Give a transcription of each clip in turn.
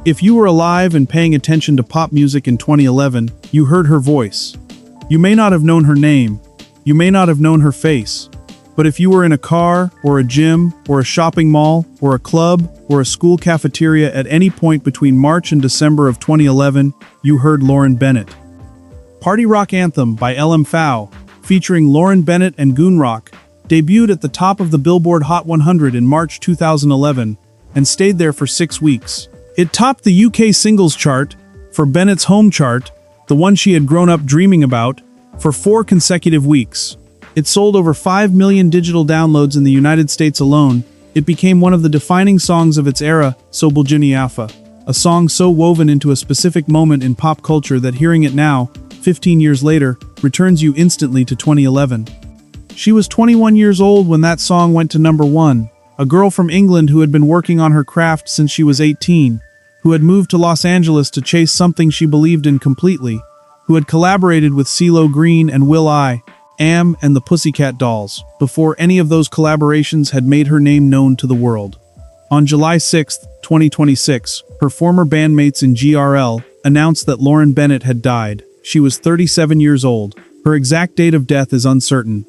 If you were alive and paying attention to pop music in 2011, you heard her voice. You may not have known her name, you may not have known her face, but if you were in a car, or a gym, or a shopping mall, or a club, or a school cafeteria at any point between March and December of 2011, you heard Lauren Bennett. Party Rock Anthem by will.i.am, featuring Lauren Bennett and G.R.L, debuted at the top of the Billboard Hot 100 in March 2011, and stayed there for 6 weeks. It topped the UK singles chart, for Bennett's home chart, the one she had grown up dreaming about, for 4 consecutive weeks. It sold over 5 million digital downloads in the United States alone. It became one of the defining songs of its era, So will.i.am, a song so woven into a specific moment in pop culture that hearing it now, 15 years later, returns you instantly to 2011. She was 21 years old when that song went to number 1, a girl from England who had been working on her craft since she was 18. Who had moved to Los Angeles to chase something she believed in completely, who had collaborated with CeeLo Green and will.i.am and the Pussycat Dolls, before any of those collaborations had made her name known to the world. On July 6, 2026, her former bandmates in G.R.L announced that Lauren Bennett had died. She was 37 years old. Her exact date of death is uncertain,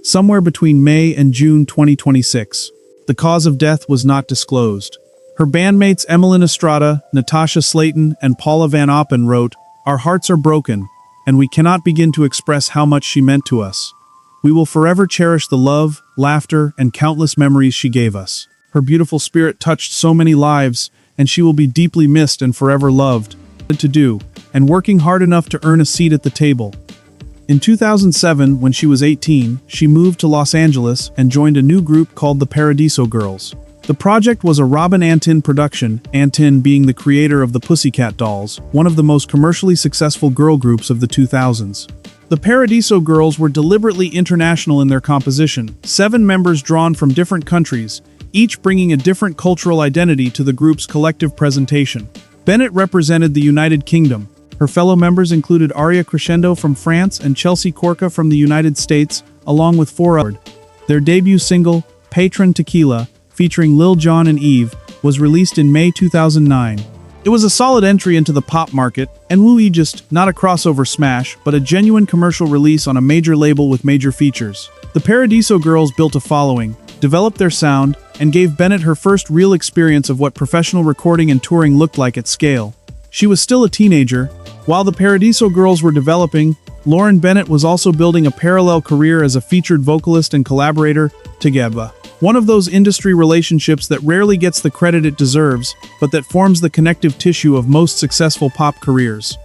somewhere between May and June 2026. The cause of death was not disclosed. Her bandmates Emmeline Estrada, Natasha Slayton, and Paula Van Oppen wrote, "Our hearts are broken, and we cannot begin to express how much she meant to us. We will forever cherish the love, laughter, and countless memories she gave us. Her beautiful spirit touched so many lives, and she will be deeply missed and forever loved, and working hard enough to earn a seat at the table." In 2007, when she was 18, she moved to Los Angeles and joined a new group called the Paradiso Girls. The project was a Robin Antin production, Antin being the creator of the Pussycat Dolls, one of the most commercially successful girl groups of the 2000s. The Paradiso Girls were deliberately international in their composition, 7 members drawn from different countries, each bringing a different cultural identity to the group's collective presentation. Bennett represented the United Kingdom. Her fellow members included Aria Crescendo from France and Chelsea Corca from the United States, along with 4 others. Their debut single, Patron Tequila, featuring Lil Jon and Eve, was released in May 2009. It was a solid entry into the pop market, and will.i.am just not a crossover smash, but a genuine commercial release on a major label with major features. The Paradiso Girls built a following, developed their sound, and gave Bennett her first real experience of what professional recording and touring looked like at scale. She was still a teenager. While the Paradiso Girls were developing, Lauren Bennett was also building a parallel career as a featured vocalist and collaborator, together. One of those industry relationships that rarely gets the credit it deserves, but that forms the connective tissue of most successful pop careers.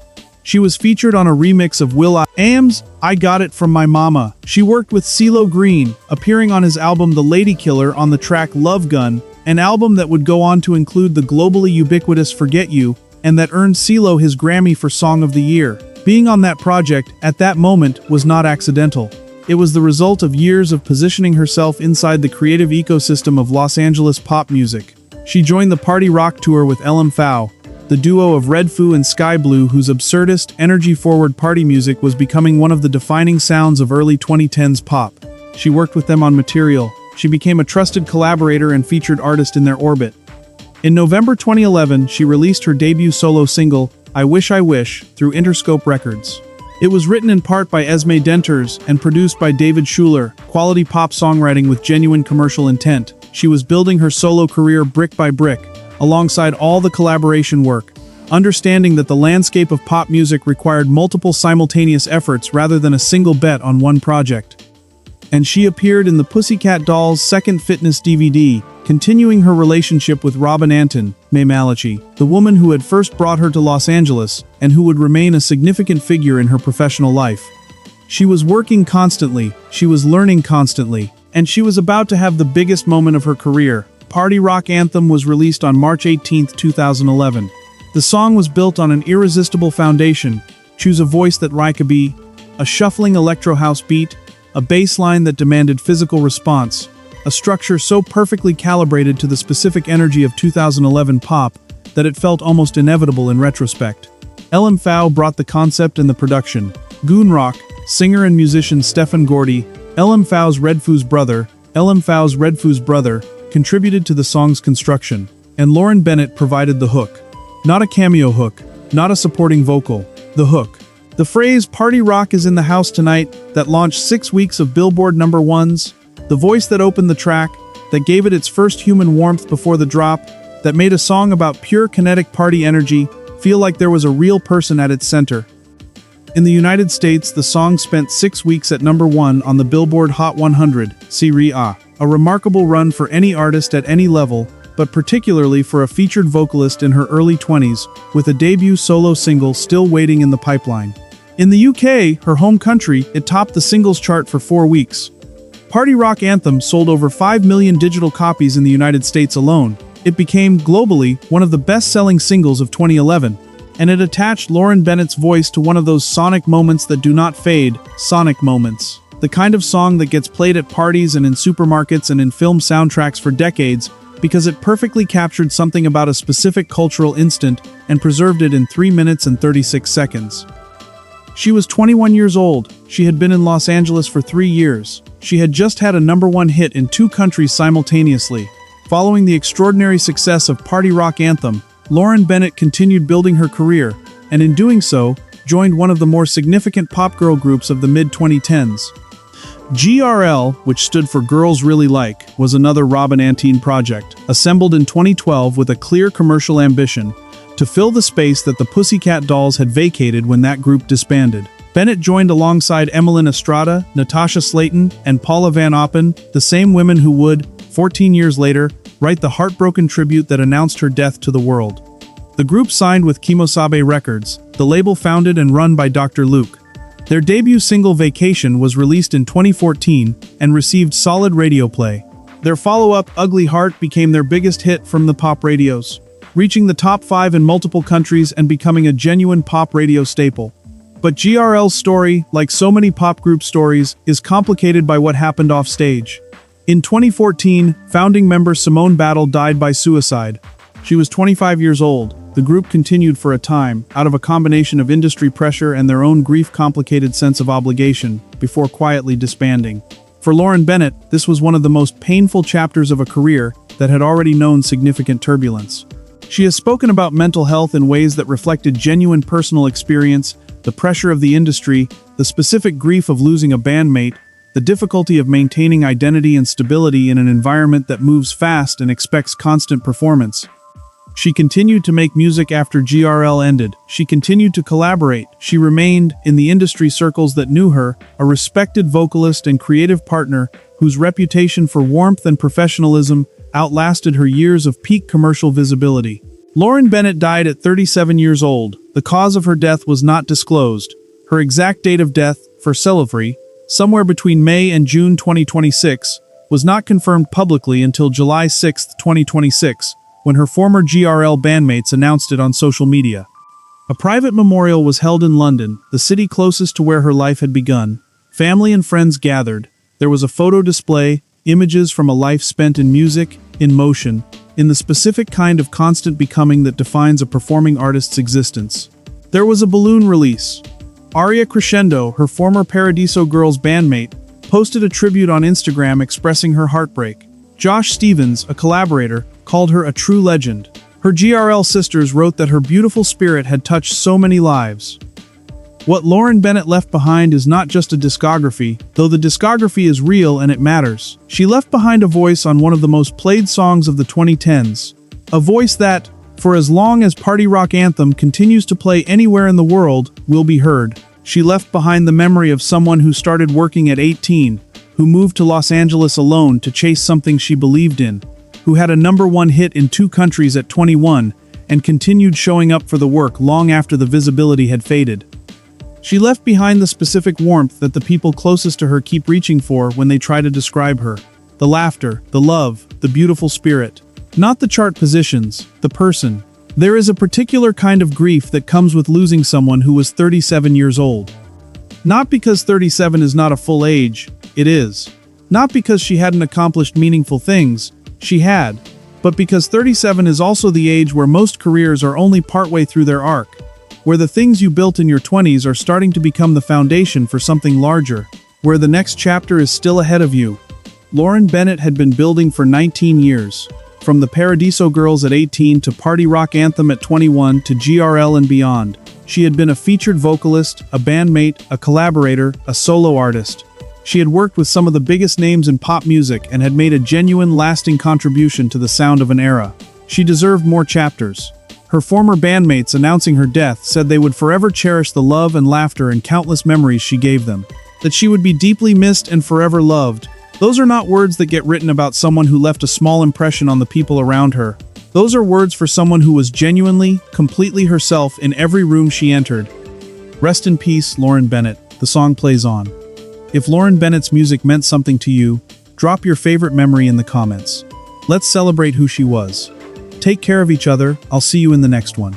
She was featured on a remix of will.i.am's I Got It From My Mama. She worked with CeeLo Green, appearing on his album The Lady Killer on the track Love Gun, an album that would go on to include the globally ubiquitous Forget You, and that earned CeeLo his Grammy for Song of the Year. Being on that project, at that moment, was not accidental. It was the result of years of positioning herself inside the creative ecosystem of Los Angeles pop music. She joined the Party Rock Tour with will.i.am, the duo of Red Foo and Sky Blue, whose absurdist, energy-forward party music was becoming one of the defining sounds of early 2010s pop. She worked with them on material. She became a trusted collaborator and featured artist in their orbit. In November 2011, she released her debut solo single, I Wish I Wish, through Interscope Records. It was written in part by Esme Denters and produced by David Schuler, quality pop songwriting with genuine commercial intent. She was building her solo career brick by brick, alongside all the collaboration work, understanding that the landscape of pop music required multiple simultaneous efforts rather than a single bet on one project. And she appeared in the Pussycat Dolls' second fitness DVD, continuing her relationship with Robin Antin, May Malachi, the woman who had first brought her to Los Angeles, and who would remain a significant figure in her professional life. She was working constantly, she was learning constantly, and she was about to have the biggest moment of her career. Party Rock Anthem was released on March 18, 2011. The song was built on an irresistible foundation, choose a voice that could be, a shuffling electro house beat, a bass line that demanded physical response, a structure so perfectly calibrated to the specific energy of 2011 pop that it felt almost inevitable in retrospect. will.i.am brought the concept and the production. G.R.L, singer and musician Stefan Gordy, will.i.am's Red Foo's brother, contributed to the song's construction, and Lauren Bennett provided the hook. Not a cameo hook, not a supporting vocal. The hook. The phrase "Party Rock is in the house tonight" that launched 6 weeks of Billboard #1s. The voice that opened the track, that gave it its first human warmth before the drop, that made a song about pure kinetic party energy feel like there was a real person at its center. In the United States, the song spent 6 weeks at #1 on the Billboard Hot 100, CeeLo, a remarkable run for any artist at any level, but particularly for a featured vocalist in her early 20s, with a debut solo single still waiting in the pipeline. In the UK, her home country, it topped the singles chart for 4 weeks. Party Rock Anthem sold over 5 million digital copies in the United States alone. It became, globally, one of the best-selling singles of 2011. And it attached Lauren Bennett's voice to one of those sonic moments that do not fade, sonic moments. The kind of song that gets played at parties and in supermarkets and in film soundtracks for decades because it perfectly captured something about a specific cultural instant and preserved it in 3 minutes and 36 seconds. She was 21 years old. She had been in Los Angeles for 3 years. She had just had a #1 hit in 2 countries simultaneously. Following the extraordinary success of Party Rock Anthem, Lauren Bennett continued building her career, and in doing so, joined one of the more significant pop girl groups of the mid-2010s. G.R.L, which stood for Girls Really Like, was another Robin Antine project, assembled in 2012 with a clear commercial ambition to fill the space that the Pussycat Dolls had vacated when that group disbanded. Bennett joined alongside Emmeline Estrada, Natasha Slayton, and Paula Van Oppen, the same women who would, 14 years later, write the heartbroken tribute that announced her death to the world. The group signed with Kimosabe Records, the label founded and run by Dr. Luke. Their debut single Vacation was released in 2014 and received solid radio play. Their follow-up, Ugly Heart, became their biggest hit from the pop radios, reaching the top 5 in multiple countries and becoming a genuine pop radio staple. But G.R.L's story, like so many pop group stories, is complicated by what happened off stage. In 2014, founding member Simone Battle died by suicide. She was 25 years old. The group continued for a time, out of a combination of industry pressure and their own grief-complicated sense of obligation, before quietly disbanding. For Lauren Bennett, this was one of the most painful chapters of a career that had already known significant turbulence. She has spoken about mental health in ways that reflected genuine personal experience, the pressure of the industry, the specific grief of losing a bandmate, the difficulty of maintaining identity and stability in an environment that moves fast and expects constant performance. She continued to make music after G.R.L ended. She continued to collaborate. She remained, in the industry circles that knew her, a respected vocalist and creative partner whose reputation for warmth and professionalism outlasted her years of peak commercial visibility. Lauren Bennett died at 37 years old. The cause of her death was not disclosed. Her exact date of death, for Celebrity, somewhere between May and June 2026, was not confirmed publicly until July 6, 2026, when her former G.R.L bandmates announced it on social media. A private memorial was held in London, the city closest to where her life had begun. Family and friends gathered. There was a photo display, images from a life spent in music, in motion, in the specific kind of constant becoming that defines a performing artist's existence. There was a balloon release. Aria Crescendo, her former Paradiso Girls bandmate, posted a tribute on Instagram expressing her heartbreak. Josh Stevens, a collaborator, called her a true legend. Her G.R.L sisters wrote that her beautiful spirit had touched so many lives. What Lauren Bennett left behind is not just a discography, though the discography is real and it matters. She left behind a voice on one of the most played songs of the 2010s. A voice that, for as long as Party Rock Anthem continues to play anywhere in the world, will be heard. She left behind the memory of someone who started working at 18, who moved to Los Angeles alone to chase something she believed in, who had a #1 hit in 2 countries at 21, and continued showing up for the work long after the visibility had faded. She left behind the specific warmth that the people closest to her keep reaching for when they try to describe her. The laughter, the love, the beautiful spirit. Not the chart positions, the person. There is a particular kind of grief that comes with losing someone who was 37 years old. Not because 37 is not a full age, it is. Not because she hadn't accomplished meaningful things, she had. But because 37 is also the age where most careers are only partway through their arc. Where the things you built in your 20s are starting to become the foundation for something larger. Where the next chapter is still ahead of you. Lauren Bennett had been building for 19 years. From the Paradiso Girls at 18 to party rock anthem at 21 to G.R.L and beyond, she had been a featured vocalist, a bandmate, a collaborator, a solo artist. She had worked with some of the biggest names in pop music and had made a genuine, lasting contribution to the sound of an era. She deserved more chapters. Her former bandmates announcing her death said they would forever cherish the love and laughter and countless memories she gave them. That she would be deeply missed and forever loved. Those are not words that get written about someone who left a small impression on the people around her. Those are words for someone who was genuinely, completely herself in every room she entered. Rest in peace, Lauren Bennett. The song plays on. If Lauren Bennett's music meant something to you, drop your favorite memory in the comments. Let's celebrate who she was. Take care of each other. I'll see you in the next one.